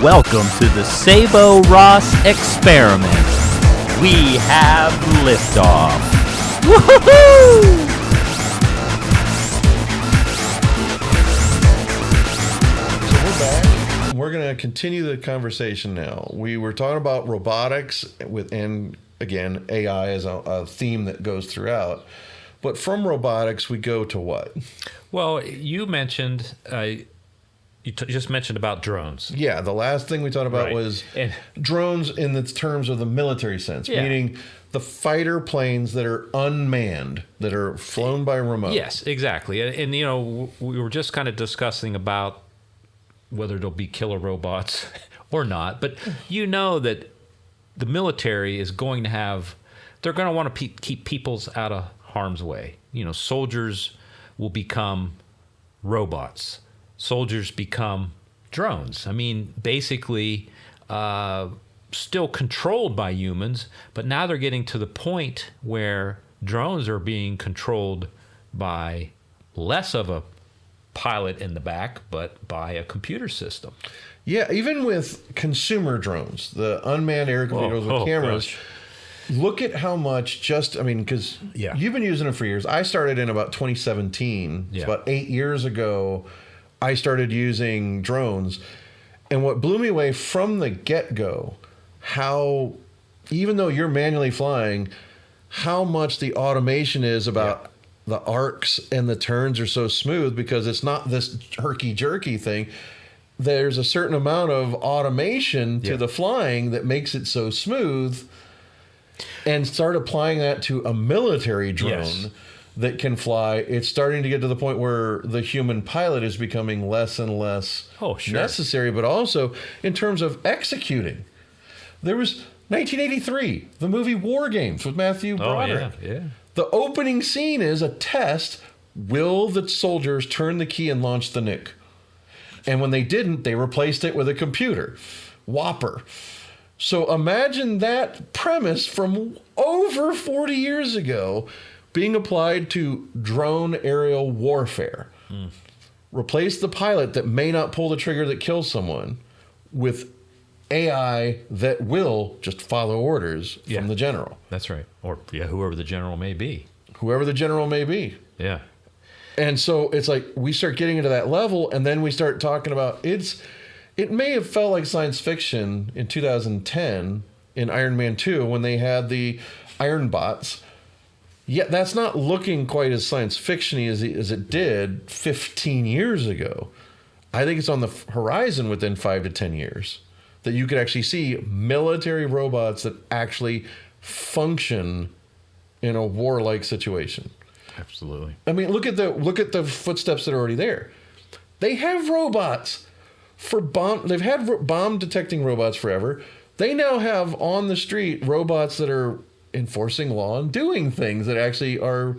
Welcome to the Sabo Ross Experiment. We have liftoff. Woohoo! We're going to continue the conversation now. We were talking about robotics and again, AI is a theme that goes throughout. But from robotics, we go to what? Well, you mentioned, just mentioned about drones. Yeah, the last thing we talked about was drones in the terms of the military sense, meaning the fighter planes that are unmanned, that are flown by remote. Yes, exactly. And you know, we were just kind of discussing about whether it'll be killer robots or not. But you know that the military is going to have, they're going to want to keep peoples out of harm's way. You know, soldiers will become robots. Soldiers become drones. I mean, basically, still controlled by humans, but now they're getting to the point where drones are being controlled by less of a pilot in the back, but by a computer system. Yeah, even with consumer drones, the unmanned air vehicles with cameras, look at how much because you've been using them for years. I started in about 2017. Yeah. About 8 years ago, I started using drones. And what blew me away from the get-go, how, even though you're manually flying, how much the automation is about the arcs and the turns are so smooth because it's not this herky-jerky thing. There's a certain amount of automation to the flying that makes it so smooth. And start applying that to a military drone that can fly. It's starting to get to the point where the human pilot is becoming less and less necessary, but also in terms of executing. There was 1983, the movie War Games with Matthew Broderick. The opening scene is a test. Will the soldiers turn the key and launch the nuke? And when they didn't, they replaced it with a computer. Whopper. So imagine that premise from over 40 years ago being applied to drone aerial warfare. Replace the pilot that may not pull the trigger that kills someone with AI that will just follow orders from the general. That's right. Or whoever the general may be. Whoever the general may be. Yeah. And so it's like we start getting into that level, and then we start talking about it may have felt like science fiction in 2010 in Iron Man 2 when they had the Iron Bots. Yet that's not looking quite as science fiction-y as it did 15 years ago. I think it's on the horizon within 5 to 10 years that you could actually see military robots that actually function in a war-like situation. Absolutely. I mean, look at the footsteps that are already there. They have robots for bomb. They've had bomb detecting robots forever. They now have on the street robots that are enforcing law and doing things that actually are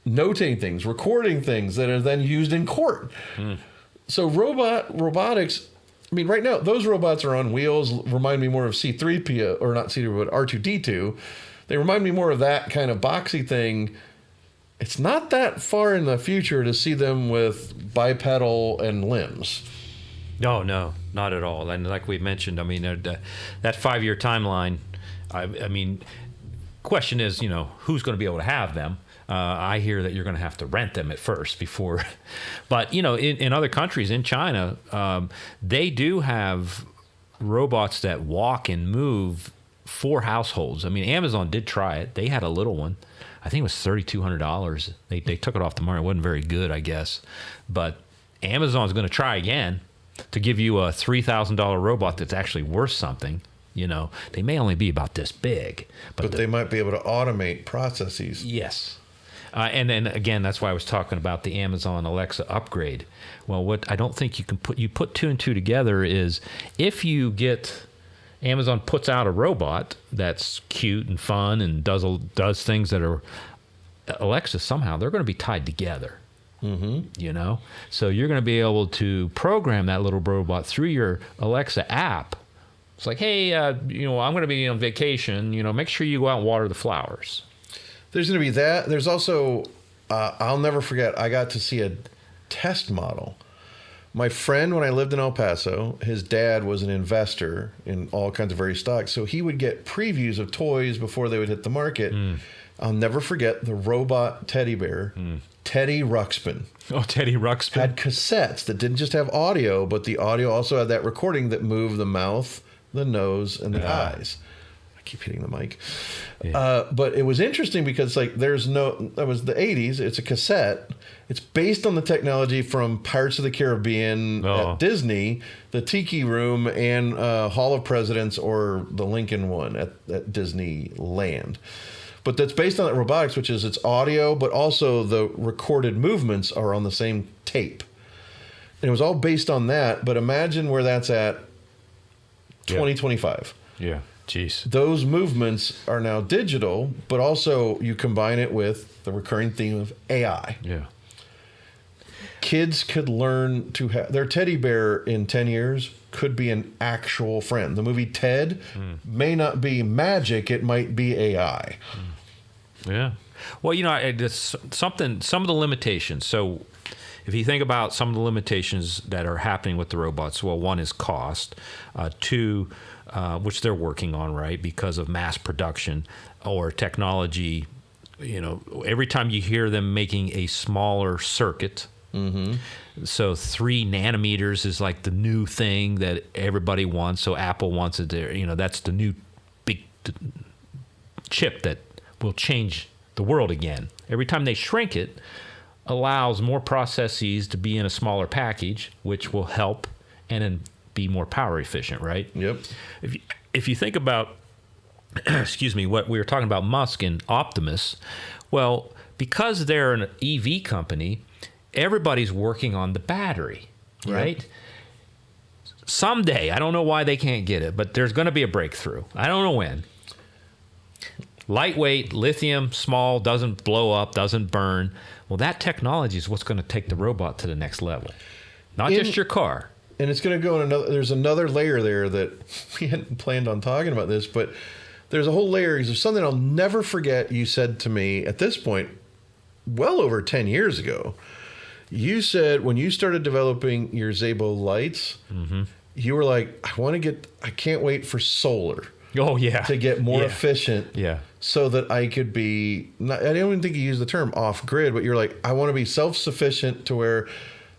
notating things, recording things that are then used in court. So robotics. I mean, right now those robots are on wheels. Remind me more of C-3PO, or not C-3PO, but R2-D2. They remind me more of that kind of boxy thing. It's not that far in the future to see them with bipedal and limbs. No, not at all. And like we mentioned, I mean, that 5-year timeline, I mean, question is, you know, who's going to be able to have them? I hear that you're going to have to rent them at first before. But, you know, in other countries, in China, they do have robots that walk and move for households. I mean, Amazon did try it. They had a little one. I think it was $3,200. They took it off the market. It wasn't very good, I guess. But Amazon's going to try again to give you a $3,000 robot that's actually worth something. You know, they may only be about this big. But they might be able to automate processes. Yes. And then, again, that's why I was talking about the Amazon Alexa upgrade. Well, what I don't think you put two and two together is if you get... Amazon puts out a robot that's cute and fun and does things that are Alexa, somehow they're going to be tied together. You know, so you're going to be able to program that little robot through your Alexa app. It's like, hey, you know, I'm going to be on vacation. You know, make sure you go out and water the flowers. There's going to be that. There's also, I'll never forget. I got to see a test model My friend, when I lived in El Paso, his dad was an investor in all kinds of various stocks. So he would get previews of toys before they would hit the market. I'll never forget the robot teddy bear, Teddy Ruxpin. Oh, Teddy Ruxpin. Had cassettes that didn't just have audio, but the audio also had that recording that moved the mouth, the nose, and the eyes. I keep hitting the mic. Yeah. But it was interesting because that was the 80s. It's a cassette. It's based on the technology from Pirates of the Caribbean at Disney, the Tiki Room, and Hall of Presidents, or the Lincoln one at Disneyland. But that's based on that robotics, which is it's audio, but also the recorded movements are on the same tape. And it was all based on that. But imagine where that's at 2025. Yeah. Jeez. Those movements are now digital, but also you combine it with the recurring theme of AI. Yeah. Kids could learn to have their teddy bear in 10 years could be an actual friend. The movie Ted may not be magic, it might be AI. Yeah. Well, some of the limitations. So if you think about some of the limitations that are happening with the robots, well, one is cost, two, which they're working on, right, because of mass production or technology. Every time you hear them making a smaller circuit, so 3 nanometers is like the new thing that everybody wants. So Apple wants it there. That's the new big chip that will change the world again. Every time they shrink it, allows more processes to be in a smaller package, which will help and then be more power efficient, right? Yep. If you think about, excuse me, what we were talking about, Musk and Optimus, well, because they're an EV company, everybody's working on the battery, right? Yep. Someday, I don't know why they can't get it, but there's going to be a breakthrough. I don't know when. Lightweight, lithium, small, doesn't blow up, doesn't burn. Well, that technology is what's going to take the robot to the next level. Not just your car. And it's going to go in there's another layer there that we hadn't planned on talking about this, but there's a whole layer. There's something I'll never forget you said to me at this point, well over 10 years ago. You said when you started developing your Sabo lights, you were like, I can't wait for solar. Oh, yeah. To get more efficient. Yeah. So that I could be, I don't even think you used the term off grid, but you're like, I want to be self-sufficient to where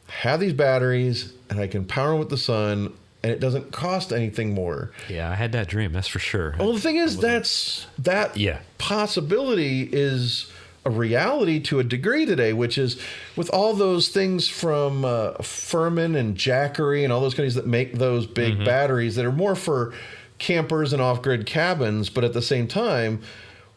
I have these batteries and I can power them with the sun and it doesn't cost anything more. Yeah, I had that dream, that's for sure. Well, the thing is, that possibility is a reality to a degree today, which is with all those things from Furman and Jackery and all those companies that make those big batteries that are more for campers and off-grid cabins, but at the same time,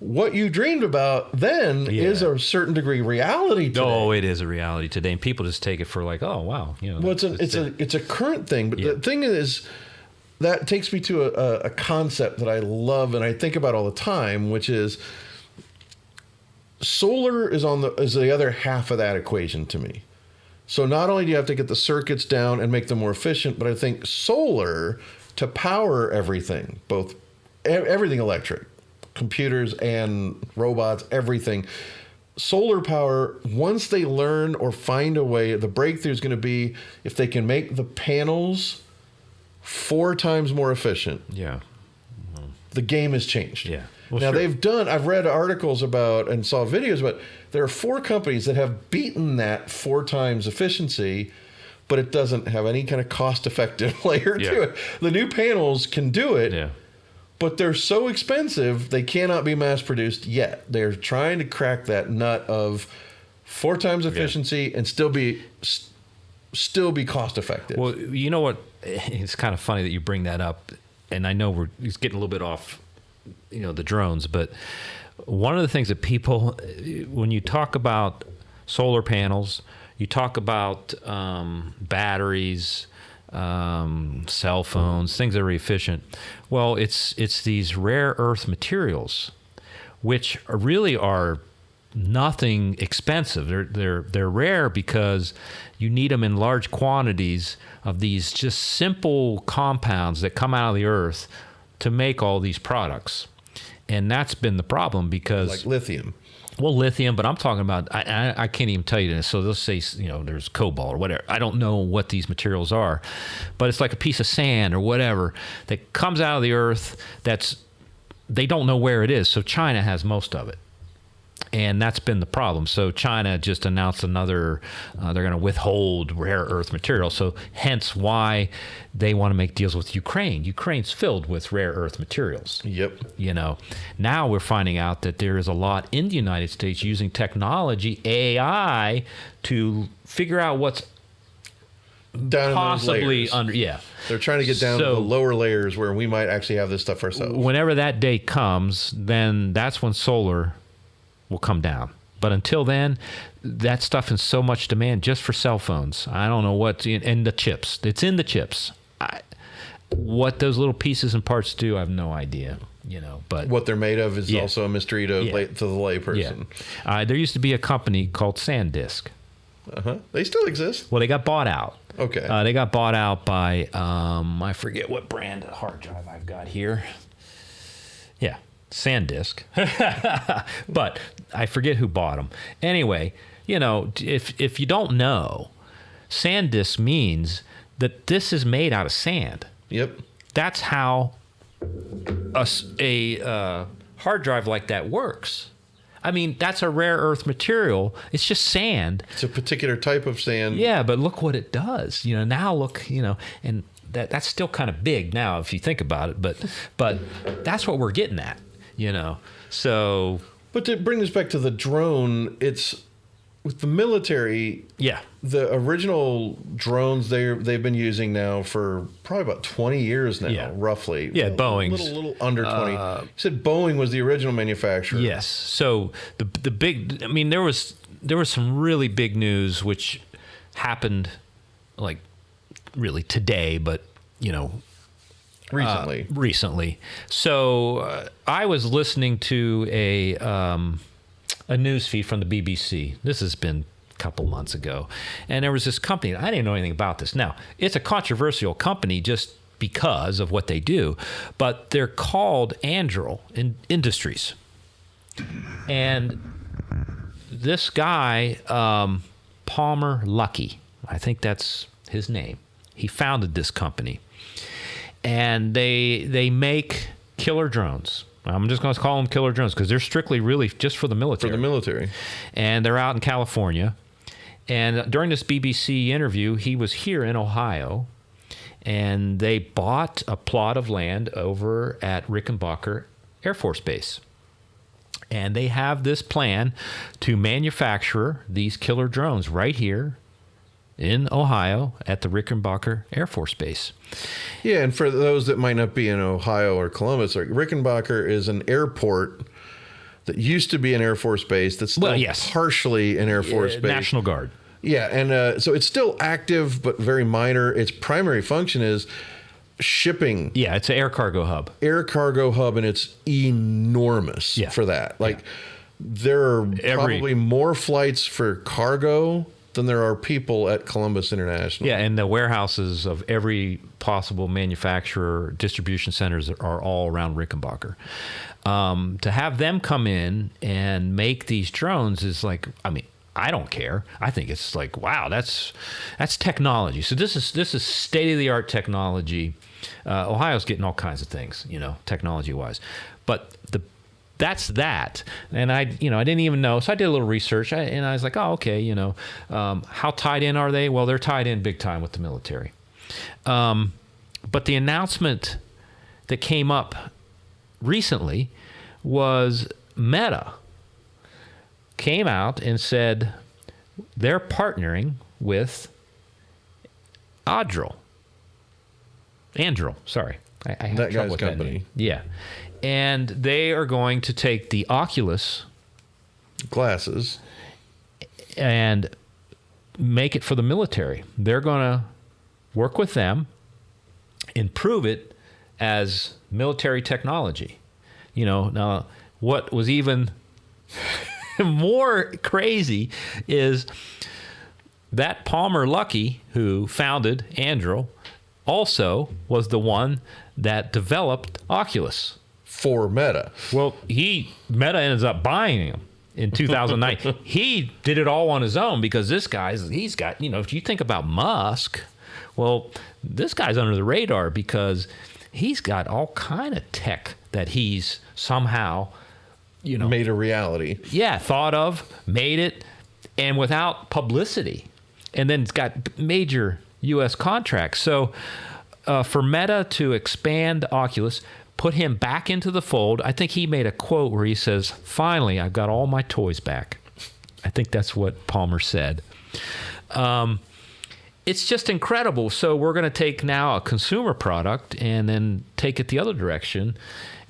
what you dreamed about then is a certain degree reality today. Oh, it is a reality today, and people just take it for like, oh wow, Well, it's a current thing, but the thing is, that takes me to a concept that I love and I think about all the time, which is solar is the other half of that equation to me. So not only do you have to get the circuits down and make them more efficient, but I think solar to power everything, everything electric, computers and robots, everything. Solar power, once they learn or find a way, the breakthrough is going to be if they can make the panels 4 times more efficient. Yeah. The game has changed. Yeah. Well, now I've read articles about and saw videos about, there are 4 companies that have beaten that 4 times efficiency, but it doesn't have any kind of cost-effective layer to it. The new panels can do it, but they're so expensive, they cannot be mass-produced yet. They're trying to crack that nut of 4 times efficiency and still be cost-effective. Well, you know what? It's kind of funny that you bring that up, and I know it's getting a little bit off, the drones, but one of the things that people, when you talk about solar panels, you talk about batteries, cell phones, things that are efficient. Well, it's these rare earth materials, which really are nothing expensive. They're rare because you need them in large quantities of these just simple compounds that come out of the earth to make all these products. And that's been the problem because... Like lithium. Well, lithium, but I'm talking about, I can't even tell you this. So they'll say, there's cobalt or whatever. I don't know what these materials are, but it's like a piece of sand or whatever that comes out of the earth they don't know where it is. So China has most of it. And that's been the problem. So China just announced they're going to withhold rare earth material. So hence why they want to make deals with Ukraine. Ukraine's filled with rare earth materials. Yep. Now we're finding out that there is a lot in the United States using technology, AI, to figure out what's down possibly under. Yeah. They're trying to get down to the lower layers where we might actually have this stuff ourselves. Whenever that day comes, then that's when solar will come down. But until then, that stuff is so much demand just for cell phones. I don't know what's in the chips. It's in the chips. What those little pieces and parts do, I have no idea. But what they're made of is also a mystery to the layperson. Yeah. There used to be a company called SanDisk. They still exist. Well, they got bought out. Okay. They got bought out by I forget what brand of hard drive I've got here. Yeah. SanDisk. But I forget who bought them. Anyway, if you don't know, SanDisk means that this is made out of sand. Yep. That's how a hard drive like that works. I mean, that's a rare earth material. It's just sand. It's a particular type of sand. Yeah, but look what it does. Now look, and that's still kind of big now if you think about it. But that's what we're getting at. So. But to bring this back to the drone, it's with the military. Yeah. The original drones they've been using now for probably about 20 years now, roughly. Yeah, Boeing's. A little under 20. You said Boeing was the original manufacturer. Yes. So the big, there was some really big news which happened like really today, but recently. So I was listening to a news feed from the BBC. This has been a couple months ago. And there was this company. I didn't know anything about this. Now, it's a controversial company just because of what they do. But they're called Anduril Industries. And this guy, Palmer Luckey, I think that's his name. He founded this company. And they make killer drones. I'm just going to call them killer drones because they're strictly really just for the military. For the military. And they're out in California. And during this BBC interview, he was here in Ohio. And they bought a plot of land over at Rickenbacker Air Force Base. And they have this plan to manufacture these killer drones right here in Ohio at the Rickenbacker Air Force Base. Yeah, and for those that might not be in Ohio or Columbus, Rickenbacker is an airport that used to be an Air Force base that's still partially an Air Force base. National Guard. Yeah, and so it's still active but very minor. Its primary function is shipping. Yeah, it's an air cargo hub. Air cargo hub, and it's enormous for that. There are probably more flights for cargo than there are people at Columbus International. Yeah, and the warehouses of every possible manufacturer, distribution centers are all around Rickenbacker. To have them come in and make these drones is I don't care. I think it's wow, that's technology. So this is state-of-the-art technology. Ohio's getting all kinds of things, technology-wise. But that's that. And I didn't even know. So I did a little research and I was like, oh, okay, how tied in are they? Well, they're tied in big time with the military. But the announcement that came up recently was Meta came out and said they're partnering with Anduril, sorry. I have that trouble guy's with company. That name. Yeah. And they are going to take the Oculus glasses and make it for the military. They're going to work with them, improve it as military technology. Now what was even more crazy is that Palmer Luckey, who founded Anduril, also was the one that developed Oculus. For Meta. Well, Meta ends up buying him. in 2009. He did it all on his own because he's got, if you think about Musk, well, this guy's under the radar because he's got all kind of tech that he's somehow, made a reality. Yeah, thought of, made it, and without publicity. And then it's got major U.S. contracts. So for Meta to expand Oculus, put him back into the fold, I think he made a quote where he says, "Finally, I've got all my toys back." I think that's what Palmer said. It's just incredible. So we're going to take now a consumer product and then take it the other direction.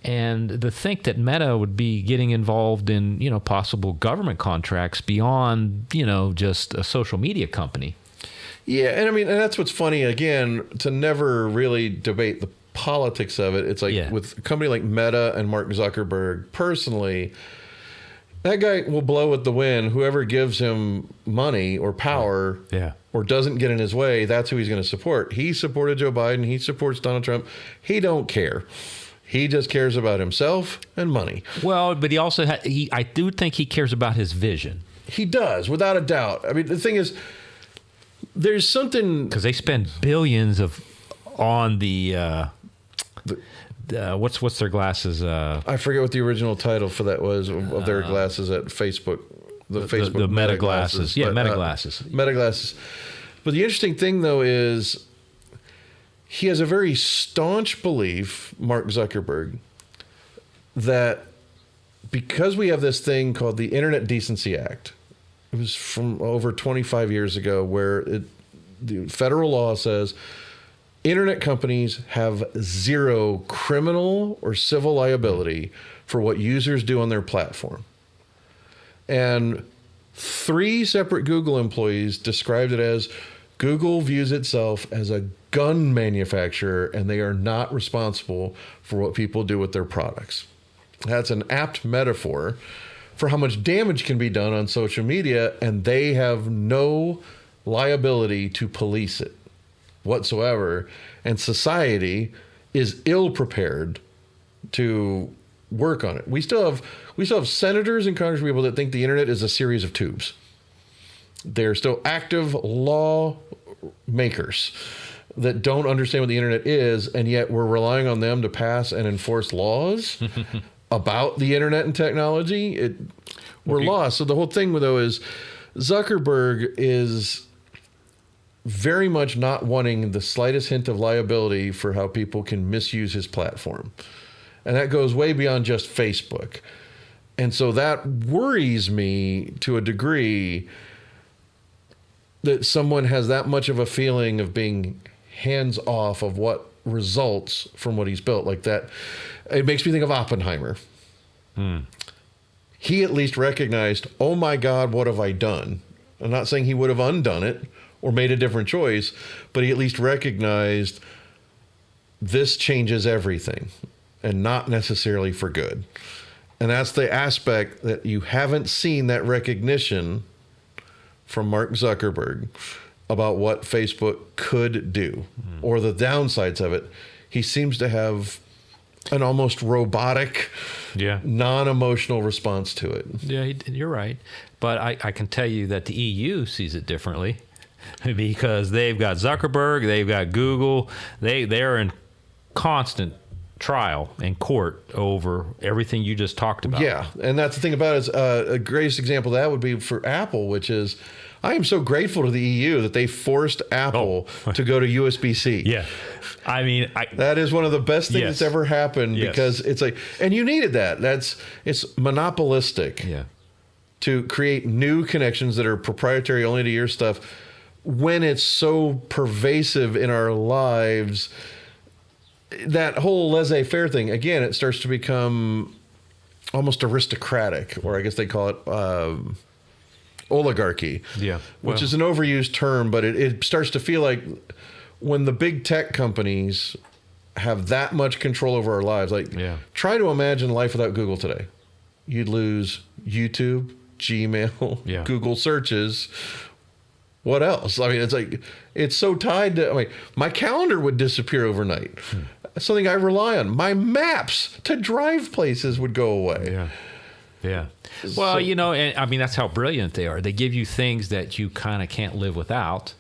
And to think that Meta would be getting involved in, possible government contracts beyond, just a social media company. Yeah, and and that's what's funny, again, to never really debate the politics of it. It's like with a company like Meta and Mark Zuckerberg, personally, that guy will blow with the wind. Whoever gives him money or power or doesn't get in his way, that's who he's going to support. He supported Joe Biden. He supports Donald Trump. He don't care. He just cares about himself and money. Well, but he also I do think he cares about his vision. He does, without a doubt. The thing is, there's something, because they spend billions on the what's their glasses? I forget what the original title for that was of their glasses at Facebook. The Meta glasses. Yeah, Meta glasses. Meta glasses. But the interesting thing, though, is he has a very staunch belief, Mark Zuckerberg, that because we have this thing called the Internet Decency Act, it was from over 25 years ago, where the federal law says internet companies have zero criminal or civil liability for what users do on their platform. And 3 separate Google employees described it as Google views itself as a gun manufacturer, and they are not responsible for what people do with their products. That's an apt metaphor for how much damage can be done on social media, and they have no liability to police it whatsoever. And society is ill prepared to work on it. We still have senators and Congress people that think the internet is a series of tubes. They're still active law makers that don't understand what the internet is, and yet we're relying on them to pass and enforce laws about the internet and technology. We're lost. So the whole thing, though, is Zuckerberg is very much not wanting the slightest hint of liability for how people can misuse his platform. And that goes way beyond just Facebook. And so that worries me to a degree, that someone has that much of a feeling of being hands off of what results from what he's built like that. It makes me think of Oppenheimer. He at least recognized, oh my God, what have I done? I'm not saying he would have undone it or made a different choice, but he at least recognized this changes everything, and not necessarily for good. And that's the aspect that you haven't seen, that recognition from Mark Zuckerberg about what Facebook could do or the downsides of it. He seems to have an almost robotic, non-emotional response to it. Yeah, you're right. But I can tell you that the EU sees it differently, because they've got Zuckerberg, they've got Google, they're in constant trial and court over everything you just talked about. Yeah, and that's the thing about it. Is, a greatest example of that would be for Apple, which is, I am so grateful to the EU that they forced Apple to go to USB-C. Yeah. That is one of the best things that's ever happened, because it's like, and you needed that. It's monopolistic to create new connections that are proprietary only to your stuff when it's so pervasive in our lives. That whole laissez-faire thing, again, it starts to become almost aristocratic, or I guess they call it oligarchy, which is an overused term, but it starts to feel like when the big tech companies have that much control over our lives. Try to imagine life without Google today. You'd lose YouTube, Gmail, Google searches. What else? It's like, it's so tied to, my calendar would disappear overnight. Something I rely on. My maps to drive places would go away. Yeah. Well, and I mean, that's how brilliant they are. They give you things that you kind of can't live without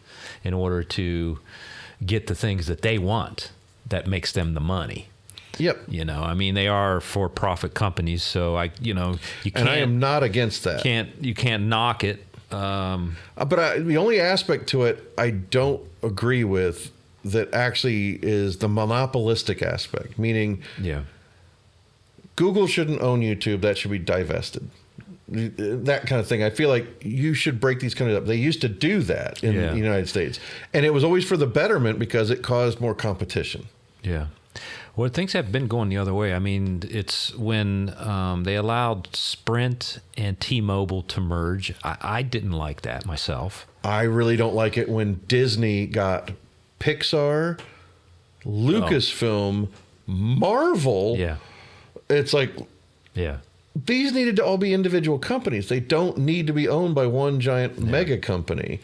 in order to get the things that they want that makes them the money. Yep. I mean, they are for-profit companies, so you can't. And I am not against that. You can't knock it. But the only aspect to it I don't agree with that actually is the monopolistic aspect, meaning Google shouldn't own YouTube. That should be divested. That kind of thing. I feel like you should break these kind of up. They used to do that in the United States. And it was always for the betterment because it caused more competition. Yeah. Well, things have been going the other way. I mean, it's when they allowed Sprint and T-Mobile to merge. I didn't like that myself. I really don't like it when Disney got Pixar, Lucasfilm, Marvel. Yeah. It's like, these needed to all be individual companies. They don't need to be owned by one giant mega company.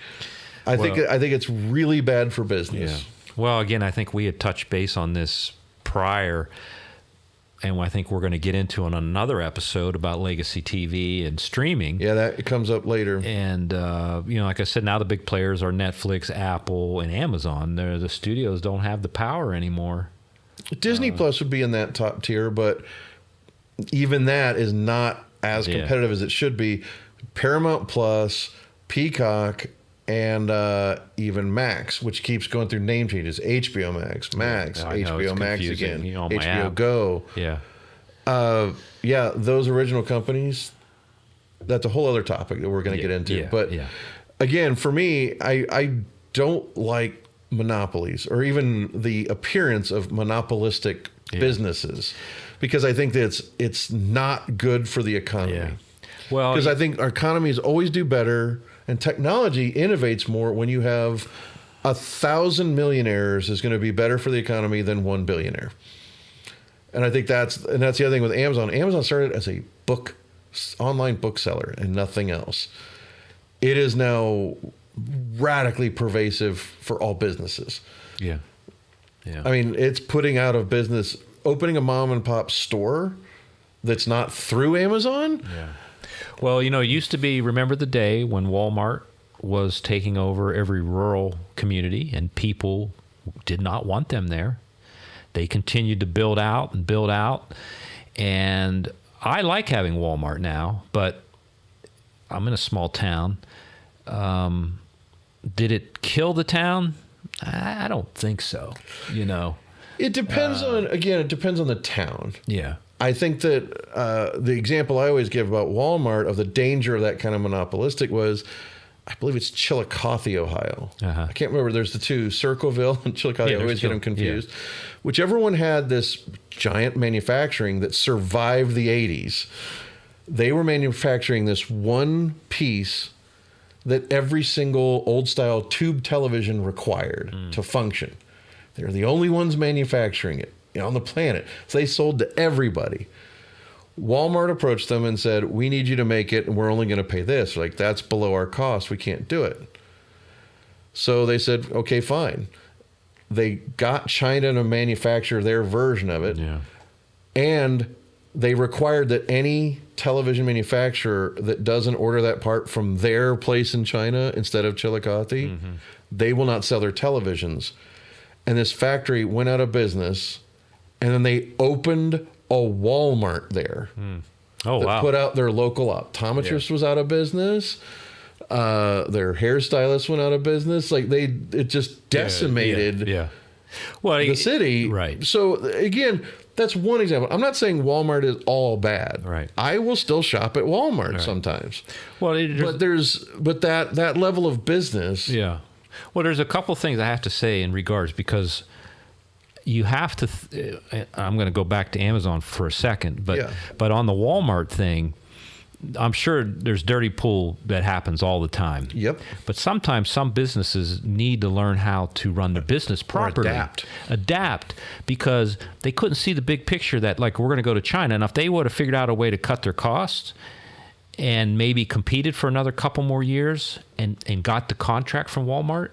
I think it's really bad for business. Yeah. Well, again, I think we had touched base on this prior, and I think we're going to get into on another episode about legacy TV and streaming. Yeah, that comes up later. And like I said, now the big players are Netflix, Apple, and Amazon. The studios don't have the power anymore. Disney Plus would be in that top tier, but even that is not as competitive as it should be. Paramount Plus, Peacock, and even Max, which keeps going through name changes. HBO Max, HBO Max again, HBO app. Go. Yeah. Those original companies, that's a whole other topic that we're going to get into. But again, for me, I don't like monopolies or even the appearance of monopolistic businesses, because I think that it's not good for the economy. Yeah. Well, because I think our economies always do better, and technology innovates more when you have 1,000 millionaires is going to be better for the economy than 1 billionaire. And I think that's the other thing with Amazon. Amazon started as a online bookseller and nothing else. It is now radically pervasive for all businesses. Yeah. I mean, it's putting out of business, opening a mom and pop store that's not through Amazon. Yeah. Well, it used to be, remember the day when Walmart was taking over every rural community and people did not want them there. They continued to build out. And I like having Walmart now, but I'm in a small town. Did it kill the town? I don't think so. It depends on the town. Yeah. I think that the example I always give about Walmart of the danger of that kind of monopolistic was, I believe it's Chillicothe, Ohio. I can't remember. There's the two, Circleville and Chillicothe. I always get them confused. Yeah. Whichever one had this giant manufacturing that survived the 80s, they were manufacturing this one piece that every single old-style tube television required to function. They're the only ones manufacturing it on the planet. So they sold to everybody. Walmart approached them and said, we need you to make it, and we're only going to pay this. Like, that's below our cost. We can't do it. So they said, okay, fine. They got China to manufacture their version of it. Yeah. And they required that any television manufacturer that doesn't order that part from their place in China instead of Chillicothe, they will not sell their televisions. And this factory went out of business, and then they opened a Walmart there. Oh, that wow. Put out their local optometrist was out of business. Their hairstylist went out of business. Like, it just decimated Well, the city. Right. So again, that's one example. I'm not saying Walmart is all bad. Right. I will still shop at Walmart sometimes. Well, but that level of business. Yeah. Well, there's a couple things I have to say in regards, because you have to. I'm going to go back to Amazon for a second, but on the Walmart thing, I'm sure there's dirty pool that happens all the time. Yep. But sometimes some businesses need to learn how to run their business properly. Or Adapt, because they couldn't see the big picture that, like, we're going to go to China. And if they would have figured out a way to cut their costs and maybe competed for another couple more years and got the contract from Walmart,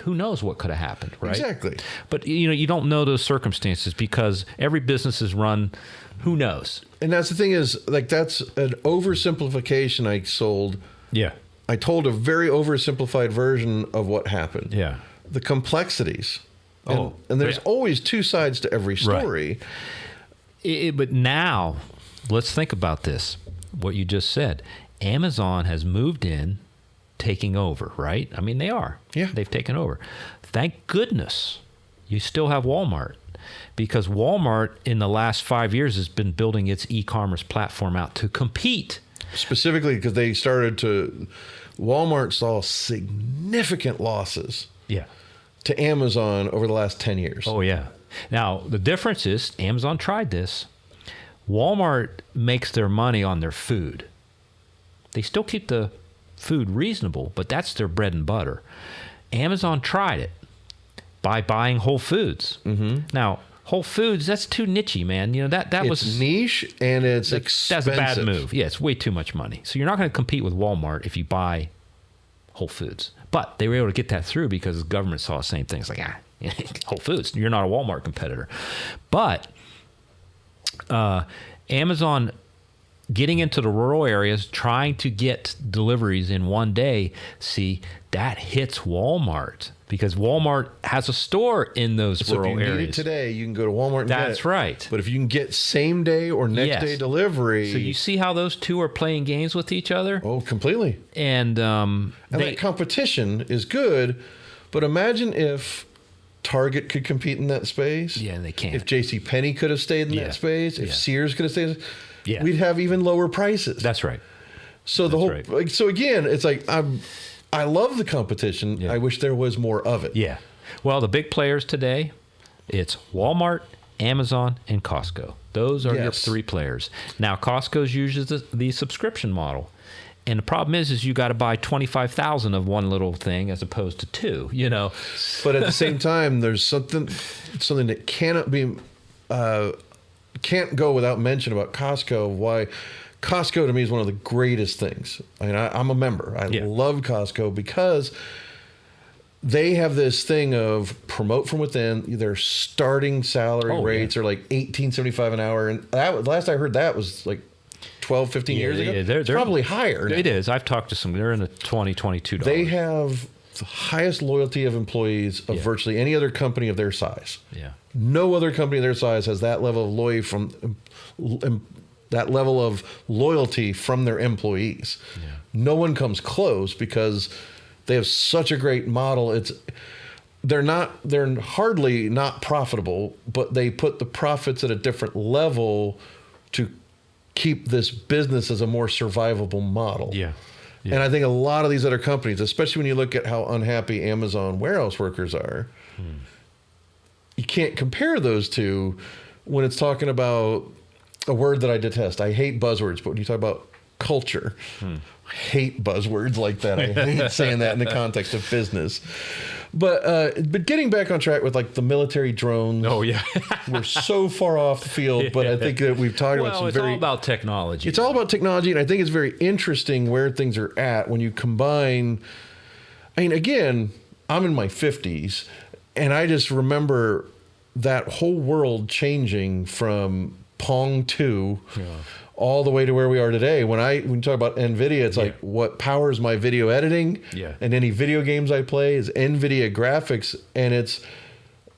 who knows what could have happened, right? Exactly. But you don't know those circumstances because every business is run. Who knows? And that's the thing is, like, that's an oversimplification I sold. Yeah. I told a very oversimplified version of what happened. Yeah. The complexities. And there's always two sides to every story. Right. But now, let's think about this. What you just said. Amazon has moved in, taking over, right? I mean, they are. Yeah. They've taken over. Thank goodness you still have Walmart, because Walmart in the last 5 years has been building its e-commerce platform out to compete. Specifically because Walmart saw significant losses to Amazon over the last 10 years. Oh, yeah. Now, the difference is Amazon tried this. Walmart makes their money on their food. They still keep the food reasonable, but that's their bread and butter. Amazon tried it by buying Whole Foods. Mm-hmm. Now, Whole Foods, that's too nichey, man. That was niche and it's expensive. That's a bad move. Yeah, it's way too much money. So you're not going to compete with Walmart if you buy Whole Foods. But they were able to get that through because the government saw the same thing. It's like, Whole Foods, you're not a Walmart competitor. But Amazon getting into the rural areas, trying to get deliveries in one day, see, that hits Walmart because Walmart has a store in those rural areas. If you need it today, you can go to Walmart and get it. That's right. But if you can get same day or next day delivery. So you see how those two are playing games with each other? Oh, completely. And that competition is good, but imagine if Target could compete in that space. Yeah, they can't. If JCPenney could have stayed in that space, if Sears could have stayed, we'd have even lower prices. That's right. So so again, it's like I love the competition. Yeah. I wish there was more of it. Yeah. Well, the big players today, it's Walmart, Amazon, and Costco. Those are your three players. Now, Costco's uses the subscription model. And the problem is you got to buy 25,000 of one little thing as opposed to two, But at the same time, there's something that cannot be, can't go without mention about Costco. Why Costco to me is one of the greatest things. I mean, I'm a member. I love Costco because they have this thing of promote from within. Their starting salary rates are like $18.75 an hour. And last I heard that was like 12, 15 years ago. They're probably higher now. It is. I've talked to some. They're in the $20, $22. They have the highest loyalty of employees of virtually any other company of their size. Yeah. No other company of their size has that level of loyalty from their employees. Yeah. No one comes close because they have such a great model. They're hardly not profitable, but they put the profits at a different level to keep this business as a more survivable model. Yeah. And I think a lot of these other companies, especially when you look at how unhappy Amazon warehouse workers are, you can't compare those two when it's talking about a word that I detest. I hate buzzwords, but when you talk about culture, I hate buzzwords like that. I hate saying that in the context of business. But getting back on track with like the military drones. Oh yeah, we're so far off the field. But I think that we've talked about some it's all about technology. It's all about technology, and I think it's very interesting where things are at when you combine. I mean, again, I'm in my 50s, and I just remember that whole world changing from Pong 2 all the way to where we are today. When you talk about NVIDIA, it's like what powers my video editing and any video games I play is NVIDIA graphics, and it's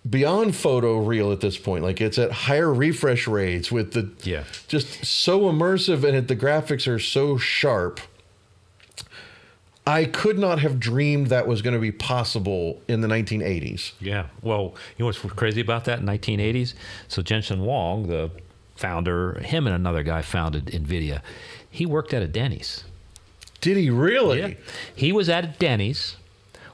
beyond photoreal at this point. Like it's at higher refresh rates with the just so immersive, and the graphics are so sharp. I could not have dreamed that was going to be possible in the 1980s. Yeah. Well, you know what's crazy about that in 1980s? So Jensen Huang, the founder, him and another guy founded NVIDIA. He worked at a Denny's. Did he really? Yeah. He was at a Denny's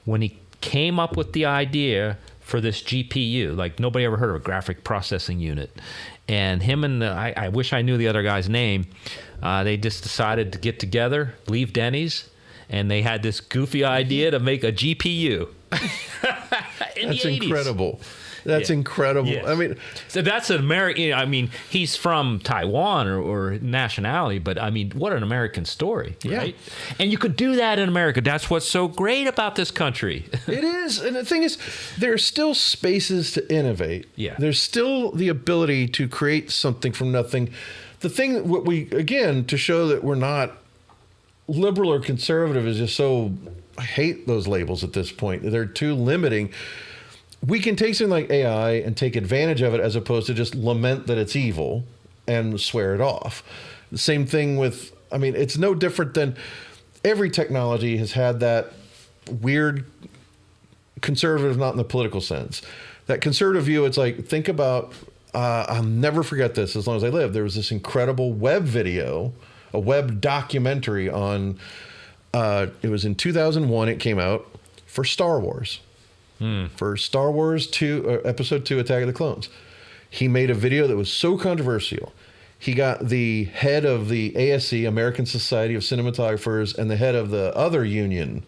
when he came up with the idea for this GPU. Like nobody ever heard of a graphic processing unit. And him and I wish I knew the other guy's name. They just decided to get together, leave Denny's, and they had this goofy idea to make a GPU. That's incredible. That's incredible. Yes. I mean, so that's an American. I mean, he's from Taiwan or nationality, but I mean, what an American story, right? And you could do that in America. That's what's so great about this country. It is. And the thing is, there are still spaces to innovate. Yeah. There's still the ability to create something from nothing. The thing, what we, again, to show that we're not liberal or conservative is just so, I hate those labels at this point. They're too limiting. We can take something like AI and take advantage of it as opposed to just lament that it's evil and swear it off. The same thing with, I mean, it's no different than every technology has had that weird conservative, not in the political sense. That conservative view, it's like, think about, I'll never forget this as long as I live. There was this incredible web video, a web documentary on, it was in 2001, it came out for Star Wars. For Star Wars 2, Episode 2, Attack of the Clones. He made a video that was so controversial. He got the head of the ASC, American Society of Cinematographers, and the head of the other union.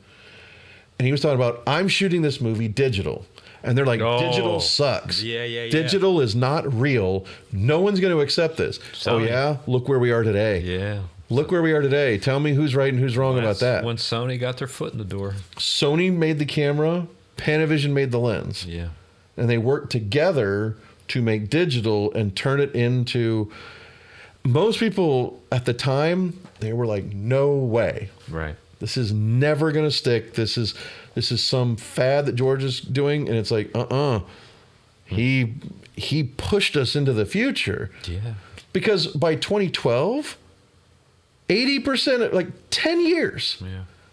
And he was talking about, I'm shooting this movie digital. And they're like, digital sucks. Yeah. Digital is not real. No one's going to accept this. Oh, yeah? Look where we are today. Yeah. Look where we are today. Tell me who's right and who's wrong about that. When Sony got their foot in the door. Sony made the camera. Panavision made the lens. Yeah. And they worked together to make digital and turn it into... Most people at the time, they were like, no way. Right. This is never going to stick. This is some fad that George is doing. And it's like, He pushed us into the future. Yeah. Because by 2012, 80%, like 10 years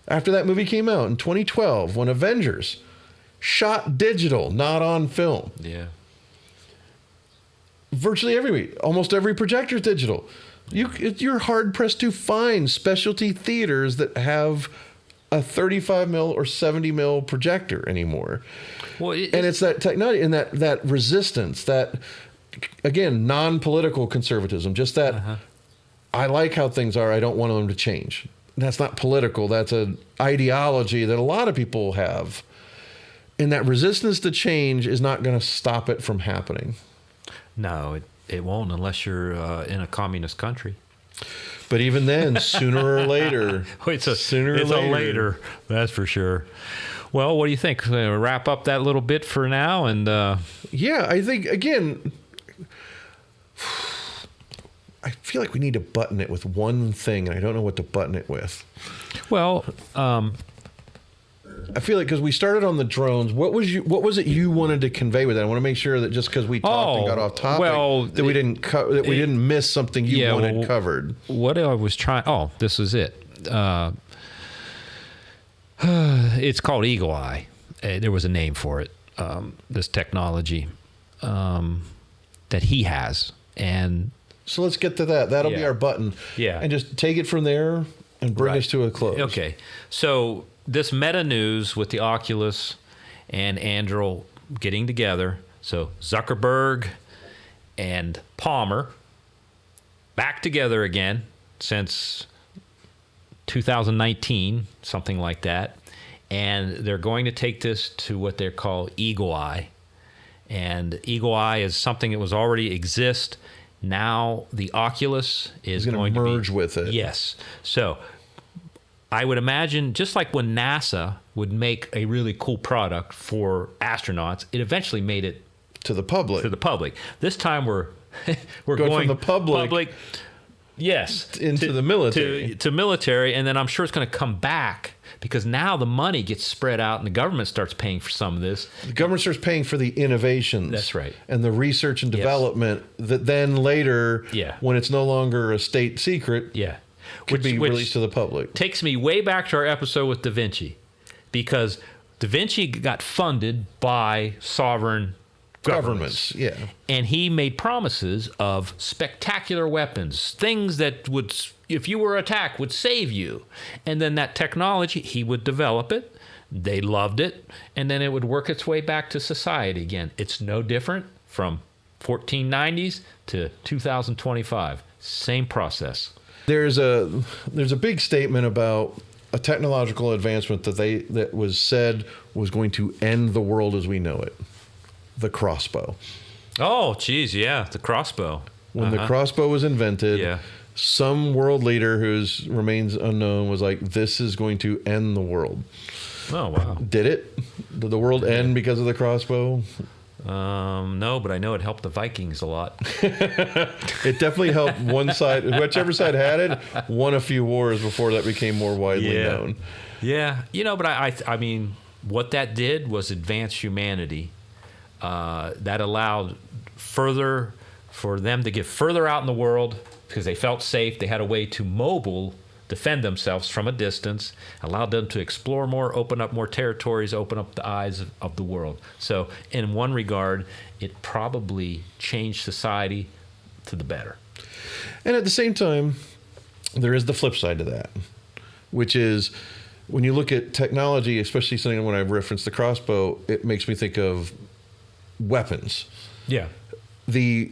after that movie came out in 2012, when Avengers shot digital, not on film. Yeah. Virtually every week, almost every projector is digital. You're hard pressed to find specialty theaters that have a 35 mil or 70 mil projector anymore. Well, and it's that technology and that resistance, that, again, non-political conservatism, just that I like how things are, I don't want them to change. That's not political. That's an ideology that a lot of people have. And that resistance to change is not going to stop it from happening. No, it won't unless you're in a communist country. But even then, sooner or later, it's a later, that's for sure. Well, what do you think? Wrap up that little bit for now, and yeah, I think again, I feel like we need to button it with one thing, and I don't know what to button it with. Well, I feel like because we started on the drones, what was it you wanted to convey with that? I want to make sure that just because we talked and got off topic, that we didn't miss something you wanted covered. What I was trying. Oh, this is it. It's called Eagle Eye. There was a name for it. This technology that he has, and so let's get to that. That'll be our button. Yeah, and just take it from there and bring us to a close. Okay, so. This meta news with the Oculus and Anduril getting together. So Zuckerberg and Palmer back together again since 2019, something like that. And they're going to take this to what they call Eagle Eye. And Eagle Eye is something that was already exist. Now the Oculus is going to merge with it. Yes. So I would imagine, just like when NASA would make a really cool product for astronauts, it eventually made it to the public. This time we're going from the public yes, into the military. To military, and then I'm sure it's going to come back because now the money gets spread out and the government starts paying for some of this. The government starts paying for the innovations. That's right. And the research and development that then later, when it's no longer a state secret, could be released to the public. Takes me way back to our episode with Da Vinci, because Da Vinci got funded by sovereign governments. Yeah. And he made promises of spectacular weapons, things that would, if you were attacked, would save you. And then that technology, he would develop it. They loved it. And then it would work its way back to society again. It's no different from 1490s to 2025. Same process. There's a big statement about a technological advancement that was said was going to end the world as we know it. the crossbow. Oh, geez, yeah, the crossbow. When the crossbow was invented, Yeah. some world leader whose remains unknown was like, this is going to end the world. Oh, wow. Did it? Did the world end because of the crossbow? No, but I know it helped the Vikings a lot. It definitely helped one side, whichever side had it, won a few wars before that became more widely known. Yeah, but I mean, what that did was advance humanity. That allowed for them to get further out in the world because they felt safe. They had a way to defend themselves from a distance, allowed them to explore more, open up more territories, open up the eyes of the world. So in one regard, it probably changed society to the better. And at the same time, there is the flip side to that, which is when you look at technology, especially something when I reference the crossbow, it makes me think of weapons. Yeah. The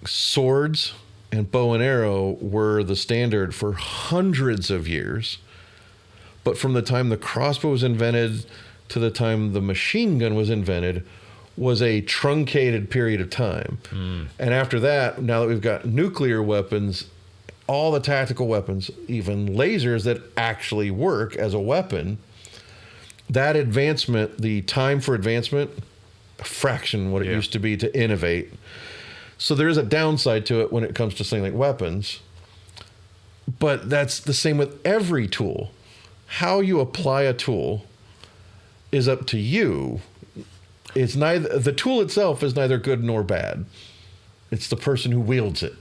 swords and bow and arrow were the standard for hundreds of years. But from the time the crossbow was invented to the time the machine gun was invented was a truncated period of time. And after that, now that we've got nuclear weapons, all the tactical weapons, even lasers that actually work as a weapon, that advancement, the time for advancement, a fraction what it used to be to innovate. So there is a downside to it when it comes to something like weapons. But that's the same with every tool. How you apply a tool is up to you. It's neither the tool itself is neither good nor bad. It's the person who wields it.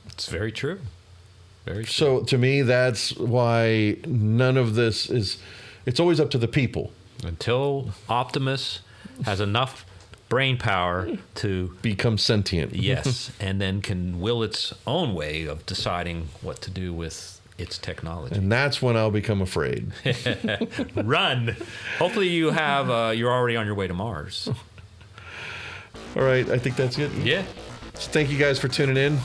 It's very true. Very true. So to me, that's why none of this is. It's always up to the people. Until Optimus has enough brain power to become sentient. Yes, and then can will its own way of deciding what to do with its technology. And that's when I'll become afraid. Run. Hopefully you have you're already on your way to Mars. All right, I think that's it. Yeah. So thank you guys for tuning in.